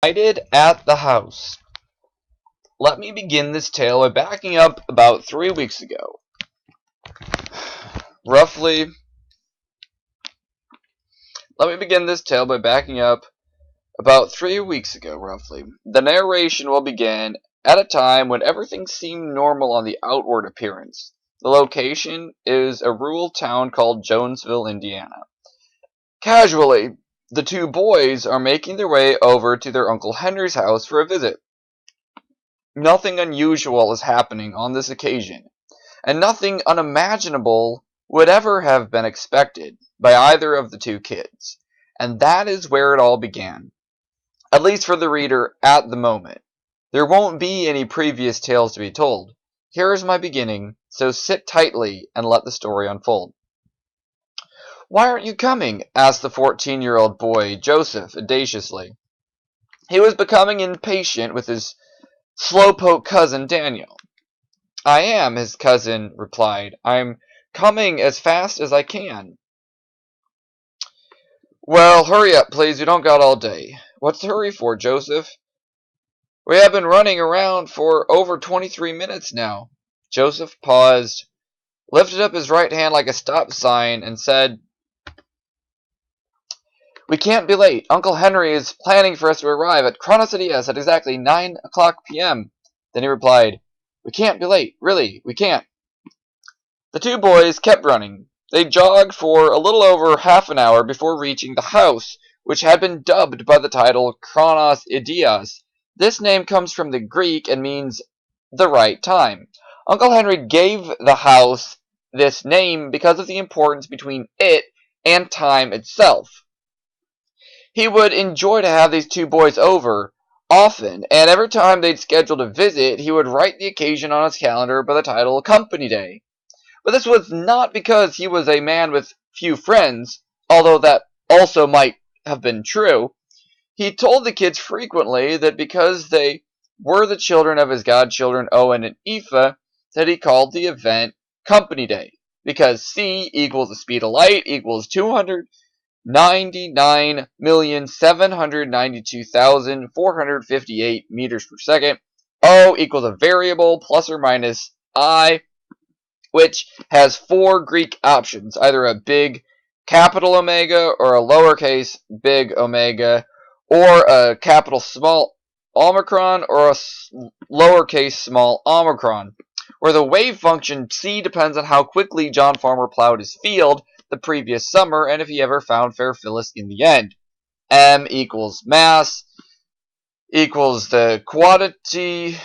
United at the house. Let me begin this tale by backing up about 3 weeks ago. Roughly, let me begin this tale by backing up about 3 weeks ago, roughly. The narration will begin at a time when everything seemed normal on the outward appearance. The location is a rural town called Jonesville, Indiana. Casually, the two boys are making their way over to their Uncle Henry's house for a visit. Nothing unusual is happening on this occasion, and nothing unimaginable would ever have been expected by either of the two kids. And that is where it all began, at least for the reader at the moment. There won't be any previous tales to be told. Here is my beginning, so sit tightly and let the story unfold. "Why aren't you coming?" asked the 14-year-old boy, Joseph, audaciously. He was becoming impatient with his slowpoke cousin, Daniel. "I am," his cousin replied. "I'm coming as fast as I can." "Well, hurry up, please. We don't got all day." "What's the hurry for, Joseph?" "We have been running around for over 23 minutes now." Joseph paused, lifted up his right hand like a stop sign, and said, "We can't be late. Uncle Henry is planning for us to arrive at Chronos City at exactly 9 o'clock p.m. Then he replied, "We can't be late. Really, we can't." The two boys kept running. They jogged for a little over half an hour before reaching the house, which had been dubbed by the title Chronos Idias. This name comes from the Greek and means the right time. Uncle Henry gave the house this name because of the importance between it and time itself. He would enjoy to have these two boys over often, and every time they'd scheduled a visit, he would write the occasion on his calendar by the title Company Day. But this was not because he was a man with few friends, although that also might have been true. He told the kids frequently that because they were the children of his godchildren Owen and Aoife, that he called the event Company Day, because C equals the speed of light equals 299,792,458 meters per second. O equals a variable plus or minus I, which has four Greek options, either a big capital omega or a lowercase big omega, or a capital small omicron or a lowercase small omicron, where the wave function C depends on how quickly John Farmer plowed his field the previous summer and if he ever found fair Phyllis in the end. M equals mass equals the quantity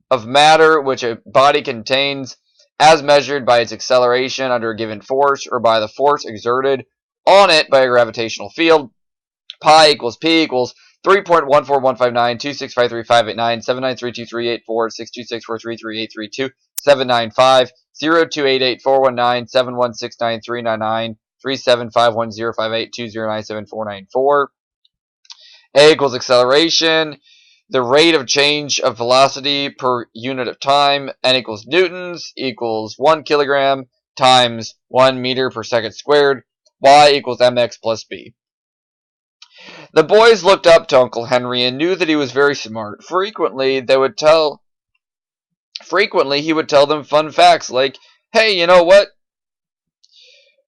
of matter which a body contains as measured by its acceleration under a given force or by the force exerted on it by a gravitational field. Pi equals P equals 3.1415926533847932279550795105820974994. A equals acceleration, the rate of change of velocity per unit of time. N equals newtons equals 1 kilogram times 1 meter per second squared. Y equals mx plus b. The boys looked up to Uncle Henry and knew that he was very smart. Frequently, he would tell them fun facts like, "Hey, you know what?"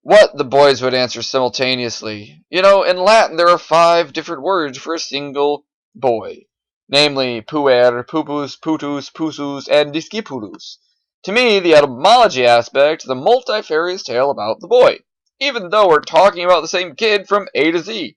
"What?" the boys would answer simultaneously. "You know, in Latin there are 5 different words for a single boy, namely puer, pupus, putus, pusus, and discipulus." To me, the etymology aspect, the multifarious tale about the boy, even though we're talking about the same kid from A to Z.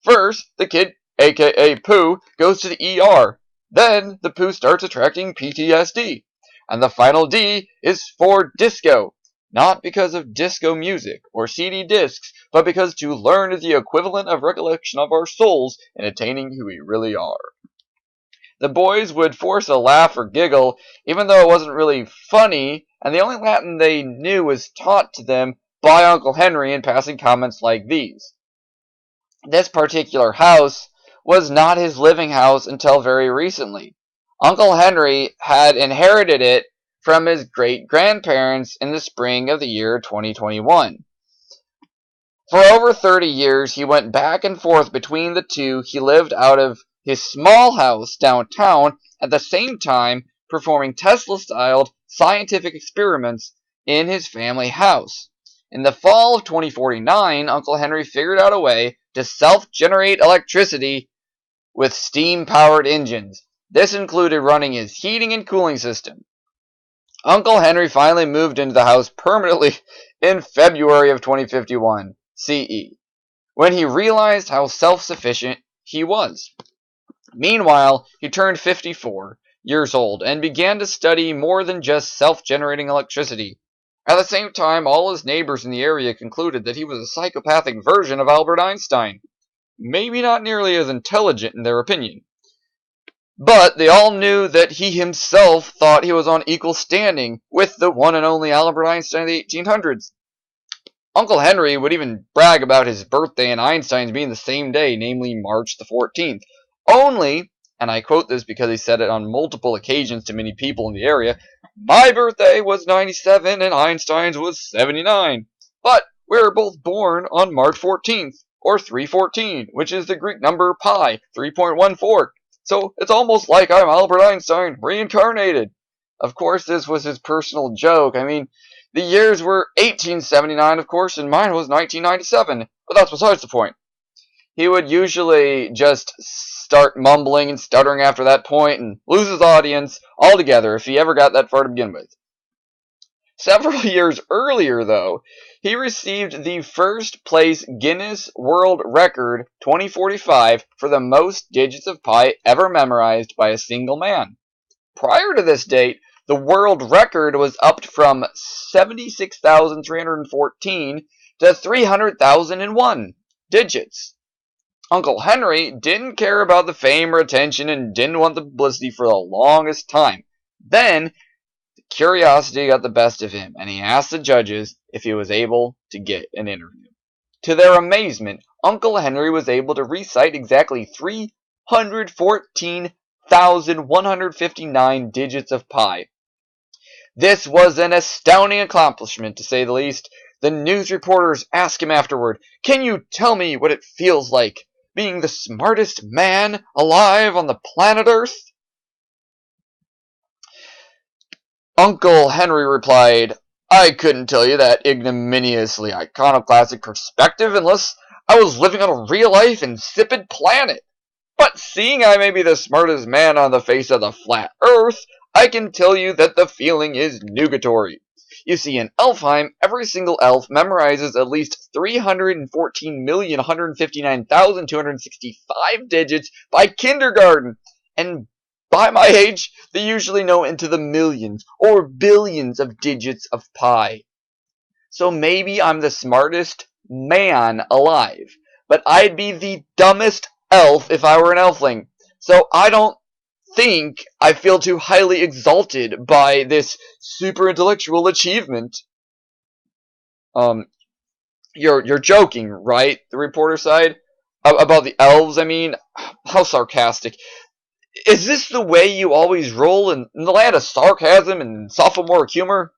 First, the kid, aka Pooh, goes to the ER. Then, the Pooh starts attracting PTSD. And the final D is for disco. Not because of disco music or CD discs, but because to learn is the equivalent of recollection of our souls in attaining who we really are. The boys would force a laugh or giggle, even though it wasn't really funny, and the only Latin they knew was taught to them by Uncle Henry in passing comments like these. This particular house was not his living house until very recently. Uncle Henry had inherited it from his great-grandparents in the spring of the year 2021. For over 30 years, he went back and forth between the two. He lived out of his small house downtown, at the same time performing Tesla-styled scientific experiments in his family house. In the fall of 2049, Uncle Henry figured out a way to self-generate electricity with steam-powered engines. This included running his heating and cooling system. Uncle Henry finally moved into the house permanently in February of 2051 CE, when he realized how self-sufficient he was. Meanwhile, he turned 54 years old and began to study more than just self-generating electricity. At the same time, all his neighbors in the area concluded that he was a psychopathic version of Albert Einstein. Maybe not nearly as intelligent in their opinion. But they all knew that he himself thought he was on equal standing with the one and only Albert Einstein of the 1800s. Uncle Henry would even brag about his birthday and Einstein's being the same day, namely March the 14th. Only, and I quote this because he said it on multiple occasions to many people in the area, my birthday was 97 and Einstein's was 79. But we were both born on March 14th, or 314, which is the Greek number pi, 3.14. So it's almost like I'm Albert Einstein, reincarnated. Of course, this was his personal joke. I mean, the years were 1879, of course, and mine was 1997. But that's besides the point. He would usually just start mumbling and stuttering after that point and lose his audience altogether if he ever got that far to begin with. Several years earlier, though, he received the first place Guinness World Record 2045 for the most digits of pi ever memorized by a single man. Prior to this date, the world record was upped from 76,314 to 300,001 digits. Uncle Henry didn't care about the fame or attention and didn't want the publicity for the longest time. Then, curiosity got the best of him, and he asked the judges if he was able to get an interview. To their amazement, Uncle Henry was able to recite exactly 314,159 digits of pi. This was an astounding accomplishment, to say the least. The news reporters asked him afterward, "Can you tell me what it feels like, being the smartest man alive on the planet Earth?" Uncle Henry replied, "I couldn't tell you that ignominiously iconoclastic perspective unless I was living on a real-life insipid planet. But seeing I may be the smartest man on the face of the flat Earth, I can tell you that the feeling is nugatory. You see, in Elfheim, every single elf memorizes at least 314,159,265 digits by kindergarten, and by my age, they usually know into the millions or billions of digits of pi. So maybe I'm the smartest man alive, but I'd be the dumbest elf if I were an elfling. So I don't think I feel too highly exalted by this super intellectual achievement." You're joking, right? The reporter sighed. About the elves, I mean, how sarcastic. Is this the way you always roll in the land of sarcasm and sophomoric humor?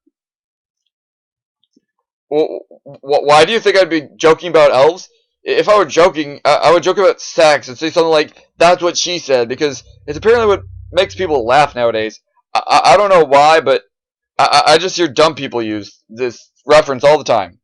Well, why do you think I'd be joking about elves? If I were joking, I would joke about sex and say something like, "That's what she said," because it's apparently what makes people laugh nowadays. I don't know why, but I just hear dumb people use this reference all the time.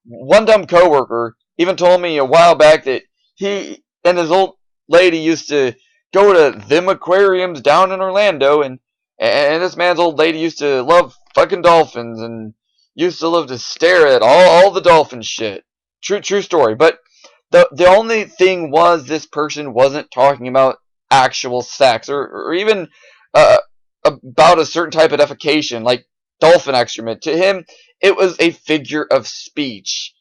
One dumb coworker even told me a while back that he and his old lady used to go to them aquariums down in Orlando, and this man's old lady used to love fucking dolphins and used to love to stare at all the dolphin shit. True story. But the only thing was, this person wasn't talking about actual sex or even about a certain type of defecation like dolphin excrement. To him, it was a figure of speech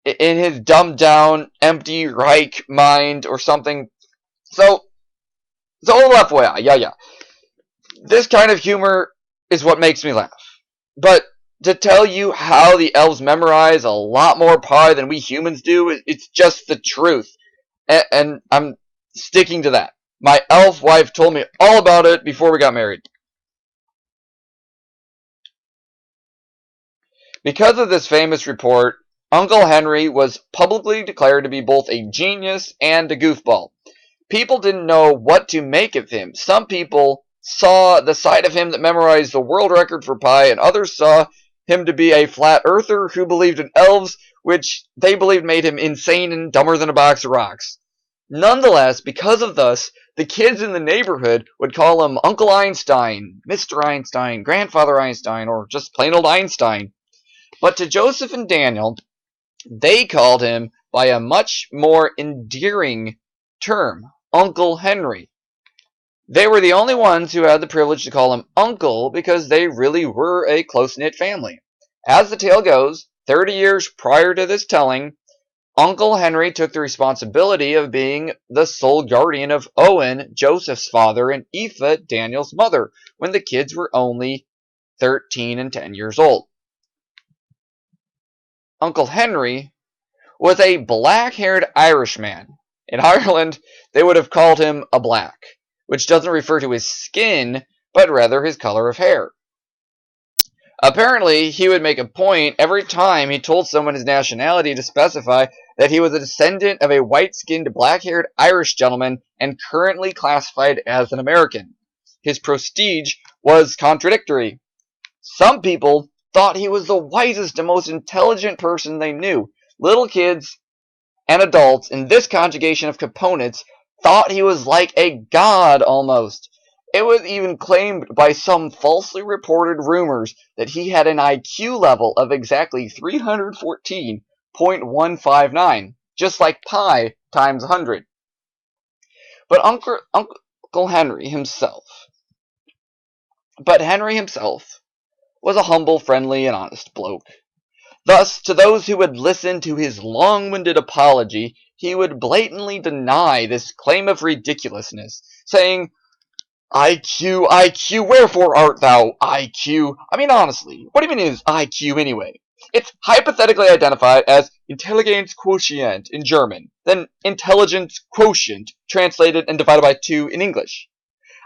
in his dumbed down, empty Reich mind or something. So yeah. This kind of humor is what makes me laugh. But to tell you how the elves memorize a lot more pi than we humans do, it's just the truth. And I'm sticking to that. My elf wife told me all about it before we got married. Because of this famous report, Uncle Henry was publicly declared to be both a genius and a goofball. People didn't know what to make of him. Some people saw the side of him that memorized the world record for pi, and others saw him to be a flat earther who believed in elves, which they believed made him insane and dumber than a box of rocks. Nonetheless, because of this, the kids in the neighborhood would call him Uncle Einstein, Mr. Einstein, Grandfather Einstein, or just plain old Einstein. But to Joseph and Daniel, they called him by a much more endearing term, Uncle Henry. They were the only ones who had the privilege to call him Uncle because they really were a close-knit family. As the tale goes, 30 years prior to this telling, Uncle Henry took the responsibility of being the sole guardian of Owen, Joseph's father, and Aoife, Daniel's mother, when the kids were only 13 and 10 years old. Uncle Henry was a black-haired Irishman. In Ireland, they would have called him a black, which doesn't refer to his skin, but rather his color of hair. Apparently, he would make a point every time he told someone his nationality to specify that he was a descendant of a white-skinned, black-haired Irish gentleman and currently classified as an American. His prestige was contradictory. Some people thought he was the wisest and most intelligent person they knew. Little kids and adults in this conjugation of components thought he was like a god almost. It was even claimed by some falsely reported rumors that he had an IQ level of exactly 314.159, just like pi times 100. But Henry himself was a humble, friendly, and honest bloke. Thus, to those who would listen to his long-winded apology, he would blatantly deny this claim of ridiculousness, saying, IQ, IQ, wherefore art thou, IQ? I mean, honestly, what even is IQ anyway? It's hypothetically identified as Intelligenz Quotient in German, then Intelligence Quotient, translated and divided by 2 in English.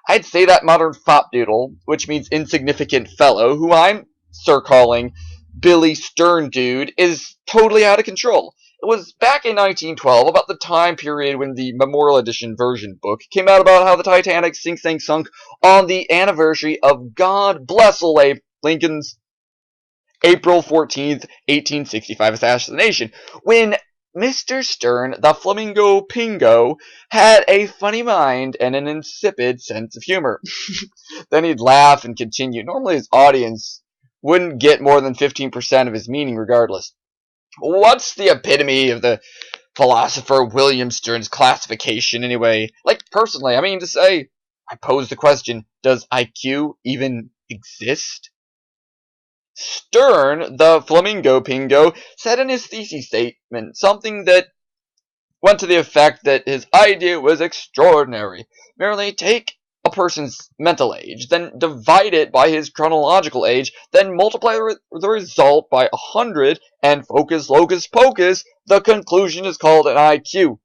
I'd say that modern fopdoodle, which means insignificant fellow, who I'm calling Billy Stern Dude, is totally out of control. It was back in 1912, about the time period when the Memorial Edition version book came out about how the Titanic sunk on the anniversary of God bless Lincoln's April 14th, 1865 assassination, when Mr. Stern, the Flamingo Pingo, had a funny mind and an insipid sense of humor. Then he'd laugh and continue. Normally his audience wouldn't get more than 15% of his meaning regardless. What's the epitome of the philosopher William Stern's classification anyway? Like, personally, I mean to say, I pose the question, does IQ even exist? Stern, the Flamingo Pingo, said in his thesis statement something that went to the effect that his idea was extraordinary. Merely take a person's mental age, then divide it by his chronological age, then multiply the result by 100, and focus locus pocus, the conclusion is called an IQ.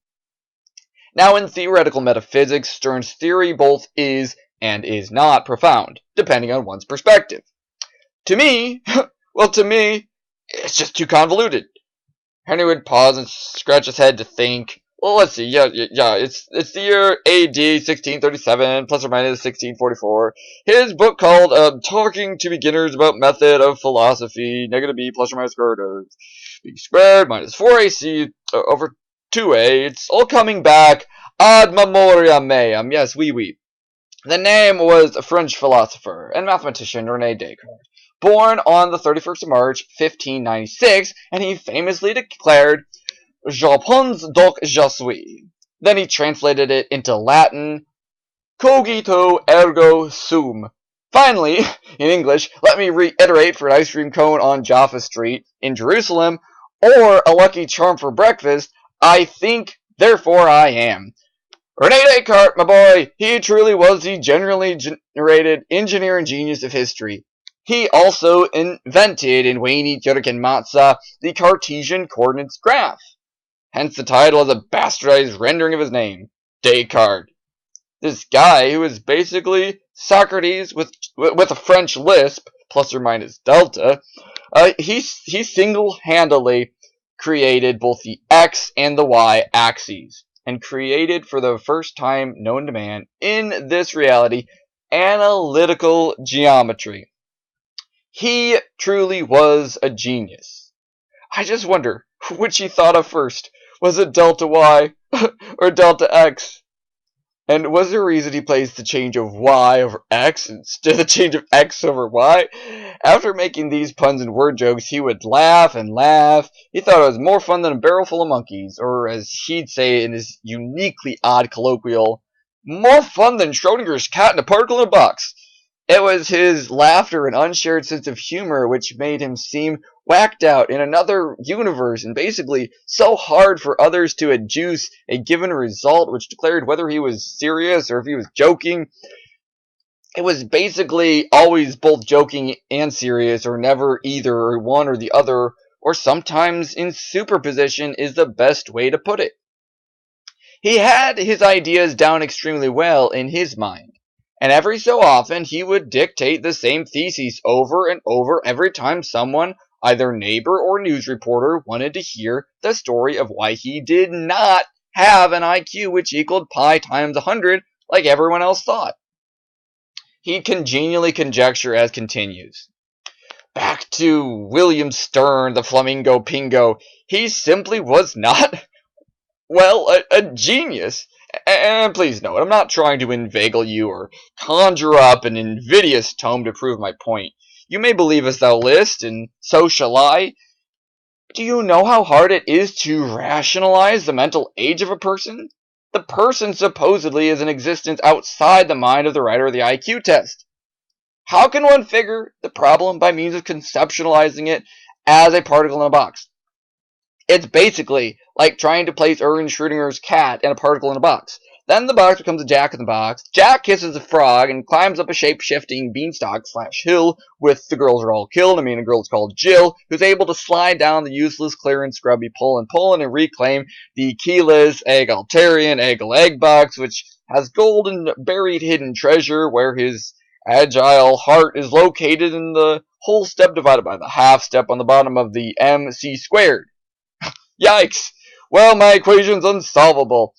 Now, in theoretical metaphysics, Stern's theory both is and is not profound, depending on one's perspective. To me, it's just too convoluted. Henry would pause and scratch his head to think. Well, let's see. Yeah. It's the year A.D. 1637, plus or minus 1644. His book called "Talking to Beginners About Method of Philosophy." Negative b plus or minus square root of b squared minus 4ac over 2a. It's all coming back ad memoriam meam. Yes, oui. The name was a French philosopher and mathematician René Descartes, born on the 31st of March, 1596, and he famously declared, Je pense donc je suis. Then he translated it into Latin, cogito ergo sum. Finally, in English, let me reiterate for an ice cream cone on Jaffa Street in Jerusalem, or a lucky charm for breakfast, I think, therefore I am. René Descartes, my boy, he truly was the generally generated engineer and genius of history. He also invented in Wayne Jurgen Matza the Cartesian coordinates graph. Hence the title is a bastardized rendering of his name, Descartes. This guy, who is basically Socrates with a French lisp, plus or minus delta, he single-handedly created both the x and the y axes. and created for the first time known to man in this reality analytical geometry. He truly was a genius. I just wonder which he thought of first. Was it delta y or delta x? And was there a reason he placed the change of y over x instead of the change of x over y? After making these puns and word jokes, he would laugh and laugh. He thought it was more fun than a barrel full of monkeys, or as he'd say in his uniquely odd colloquial, more fun than Schrodinger's cat in a particle in a box. It was his laughter and unshared sense of humor which made him seem whacked out in another universe and basically so hard for others to adduce a given result which declared whether he was serious or if he was joking. It was basically always both joking and serious, or never either, or one or the other, or sometimes in superposition is the best way to put it. He had his ideas down extremely well in his mind, and every so often he would dictate the same theses over and over every time someone, either neighbor or news reporter, wanted to hear the story of why he did not have an IQ which equaled pi times 100 like everyone else thought. He congenially conjecture as continues. Back to William Stern, the Flamingo Pingo. He simply was not, well, a genius. And please note, I'm not trying to inveigle you or conjure up an invidious tome to prove my point. You may believe as thou list, and so shall I. Do you know how hard it is to rationalize the mental age of a person? The person supposedly is in existence outside the mind of the writer of the IQ test. How can one figure the problem by means of conceptualizing it as a particle in a box? It's basically like trying to place Ernst Schrödinger's cat in a particle in a box. Then the box becomes a Jack in the box. Jack kisses a frog and climbs up a shape-shifting beanstalk/hill with the girls are all killed. I mean, a girl's called Jill, who's able to slide down the useless, clear, and scrubby pull and reclaim the keyless, egalitarian, egg box, which has golden, buried, hidden treasure where his agile heart is located in the whole step divided by the half step on the bottom of the MC squared. Yikes! Well, my equation's unsolvable.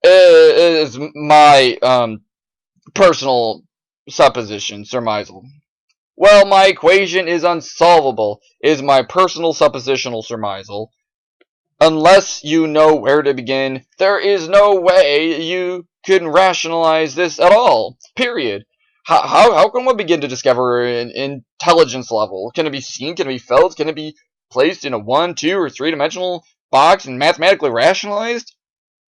Is my personal supposition, surmisal. Well, my equation is unsolvable, is my personal suppositional surmisal. Unless you know where to begin, there is no way you can rationalize this at all. Period. How can one begin to discover an intelligence level? Can it be seen? Can it be felt? Can it be placed in a 1, 2, or 3-dimensional box and mathematically rationalized?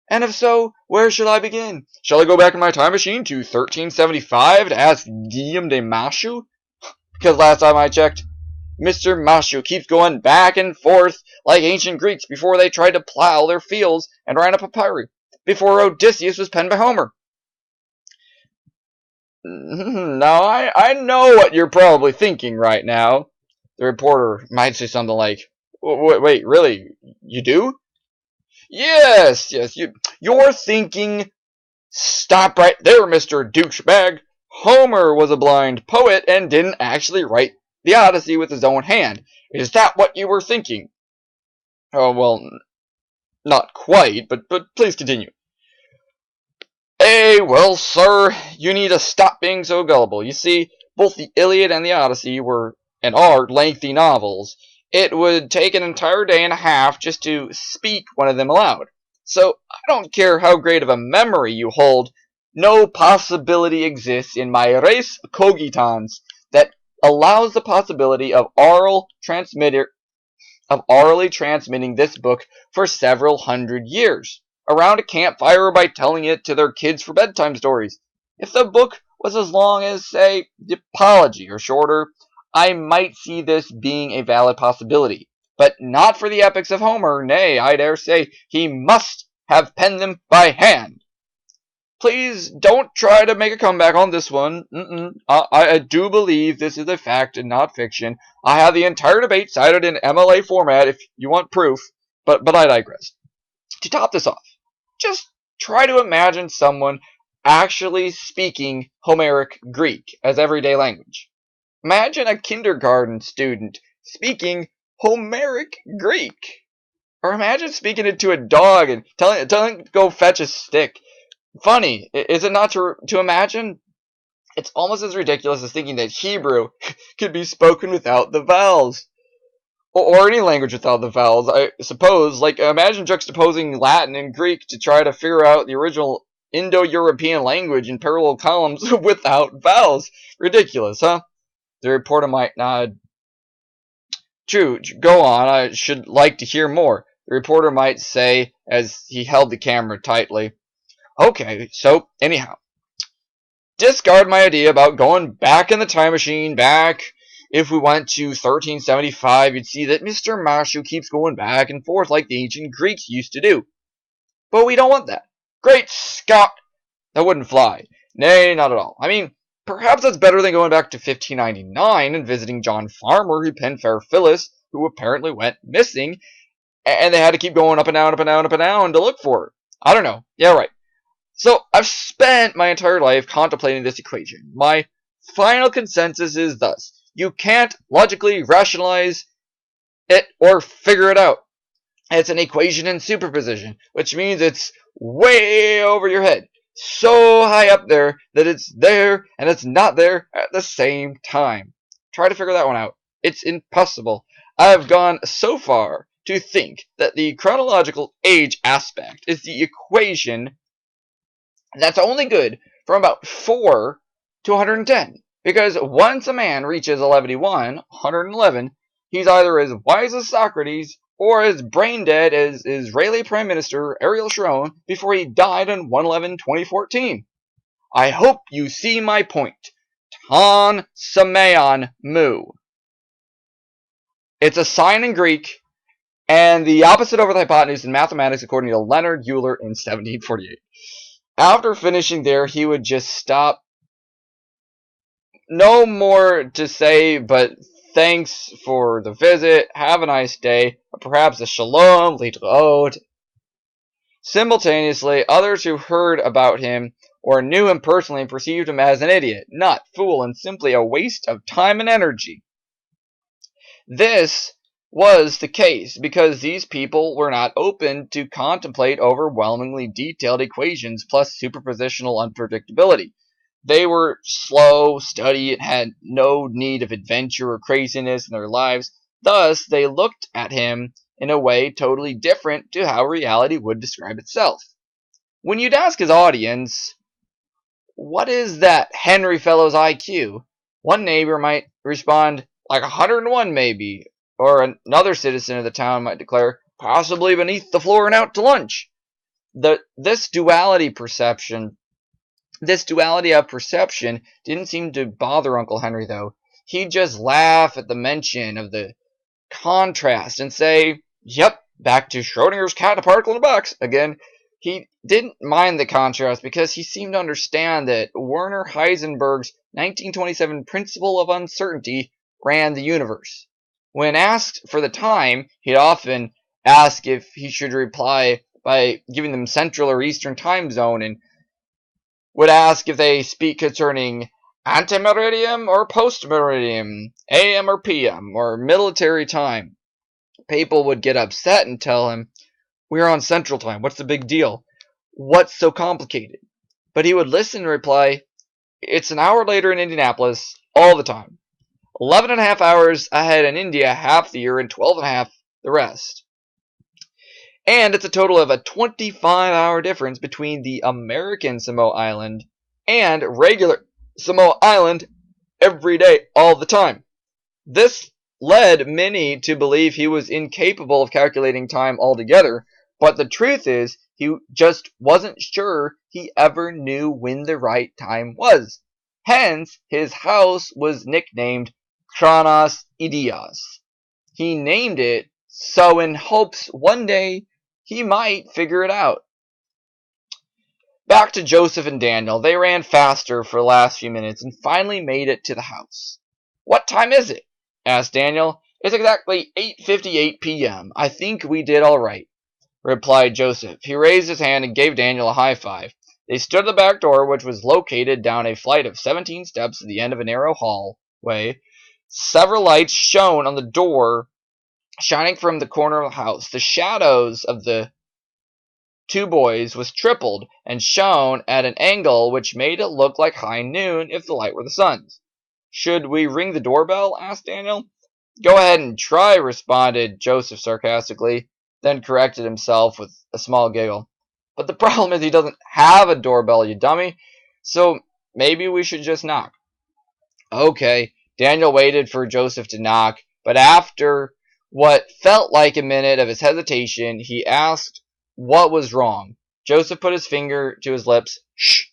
And if so, where should I begin? Shall I go back in my time machine to 1375 to ask Guillaume de Machu? Because last time I checked, Mr. Machu keeps going back and forth like ancient Greeks before they tried to plow their fields and write a papyri, before Odysseus was penned by Homer. Now, I know what you're probably thinking right now. The reporter might say something like, wait, really? You do? Yes, you're thinking, stop right there, Mr. Douchebag. Homer was a blind poet and didn't actually write the Odyssey with his own hand. Is that what you were thinking? Oh, well, not quite, but please continue. Well, sir, you need to stop being so gullible. You see, both the Iliad and the Odyssey were and are lengthy novels. It would take an entire day and a half just to speak one of them aloud. So I don't care how great of a memory you hold, no possibility exists in my res cogitans that allows the possibility of orally transmitting this book for several hundred years, around a campfire or by telling it to their kids for bedtime stories. If the book was as long as, say, the Apology or shorter, I might see this being a valid possibility, but not for the epics of Homer. Nay, I dare say he must have penned them by hand. Please don't try to make a comeback on this one. I do believe this is a fact and not fiction. I have the entire debate cited in MLA format if you want proof, but I digress. To top this off, just try to imagine someone actually speaking Homeric Greek as everyday language. Imagine a kindergarten student speaking Homeric Greek. Or imagine speaking it to a dog and telling it to go fetch a stick. Funny, is it not to imagine? It's almost as ridiculous as thinking that Hebrew could be spoken without the vowels. Or any language without the vowels, I suppose. Like, imagine juxtaposing Latin and Greek to try to figure out the original Indo-European language in parallel columns without vowels. Ridiculous, huh? The reporter might nod. True, go on, I should like to hear more. The reporter might say as he held the camera tightly. Okay, so, anyhow. Discard my idea about going back in the time machine, back. If we went to 1375, you'd see that Mr. Mashu keeps going back and forth like the ancient Greeks used to do. But we don't want that. Great Scott! That wouldn't fly. Nay, not at all. I mean, perhaps that's better than going back to 1599 and visiting John Farmer, who penned Fair Phyllis, who apparently went missing, and they had to keep going up and down, up and down, up and down to look for her. I don't know. Yeah, right. So, I've spent my entire life contemplating this equation. My final consensus is thus. You can't logically rationalize it or figure it out. It's an equation in superposition, which means it's way over your head. So high up there that it's there and it's not there at the same time. Try to figure that one out. It's impossible. I've gone so far to think that the chronological age aspect is the equation that's only good from about 4 to 110. Because once a man reaches 111, he's either as wise as Socrates or as brain dead as Israeli Prime Minister Ariel Sharon before he died on 1/11/2014. I hope you see my point. Ton Sameon Mu. It's a sign in Greek and the opposite over the hypotenuse in mathematics according to Leonard Euler in 1748. After finishing there, he would just stop. No more to say, but thanks for the visit. Have a nice day. Or perhaps a shalom, litraot. Simultaneously, others who heard about him or knew him personally perceived him as an idiot, nut, fool, and simply a waste of time and energy. This was the case because these people were not open to contemplate overwhelmingly detailed equations plus superpositional unpredictability. They were slow, steady, and had no need of adventure or craziness in their lives. Thus, they looked at him in a way totally different to how reality would describe itself. When you'd ask his audience, what is that Henry fellow's IQ? One neighbor might respond, like 101 maybe. Or another citizen of the town might declare, possibly beneath the floor and out to lunch. This duality of perception didn't seem to bother Uncle Henry, though. He'd just laugh at the mention of the contrast and say, yep, back to Schrodinger's cat in a particle in a box again. He didn't mind the contrast because he seemed to understand that Werner Heisenberg's 1927 principle of uncertainty ran the universe. When asked for the time, he'd often ask if he should reply by giving them Central or Eastern time zone, and would ask if they speak concerning ante-meridiem or post-meridiem, AM or PM, or military time. People would get upset and tell him, we're on Central Time, what's the big deal? What's so complicated? But he would listen and reply, it's an hour later in Indianapolis, all the time. 11.5 hours ahead in India half the year and 12.5 the rest. And it's a total of a 25-hour difference between the American Samoa Island and regular Samoa Island every day, all the time. This led many to believe he was incapable of calculating time altogether, but the truth is he just wasn't sure he ever knew when the right time was. Hence, his house was nicknamed Chronos Idios. He named it so in hopes one day he might figure it out. Back to Joseph and Daniel. They ran faster for the last few minutes and finally made it to the house. What time is it? Asked Daniel. It's exactly 8:58 p.m. I think we did all right, replied Joseph. He raised his hand and gave Daniel a high five. They stood at the back door, which was located down a flight of 17 steps at the end of a narrow hallway. Several lights shone on the door shining from the corner of the house. The shadows of the two boys was tripled and shone at an angle which made it look like high noon if the light were the sun's. "Should we ring the doorbell?" asked Daniel. "Go ahead and try," responded Joseph sarcastically, then corrected himself with a small giggle. "But the problem is he doesn't have a doorbell, you dummy. So maybe we should just knock." Okay, Daniel waited for Joseph to knock, but after what felt like a minute of his hesitation, he asked what was wrong. Joseph put his finger to his lips. "Shh."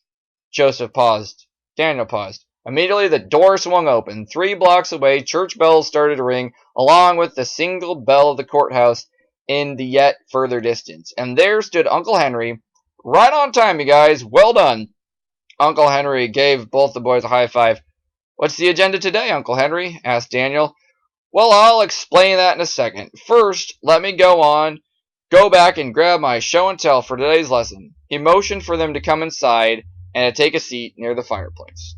Joseph paused. Daniel paused. Immediately the door swung open. 3 blocks away, church bells started to ring, along with the single bell of the courthouse in the yet further distance. And there stood Uncle Henry. "Right on time, you guys. Well done." Uncle Henry gave both the boys a high five. "What's the agenda today, Uncle Henry?" asked Daniel. "Well, I'll explain that in a second. First, let me go back and grab my show and tell for today's lesson." He motioned for them to come inside and to take a seat near the fireplace.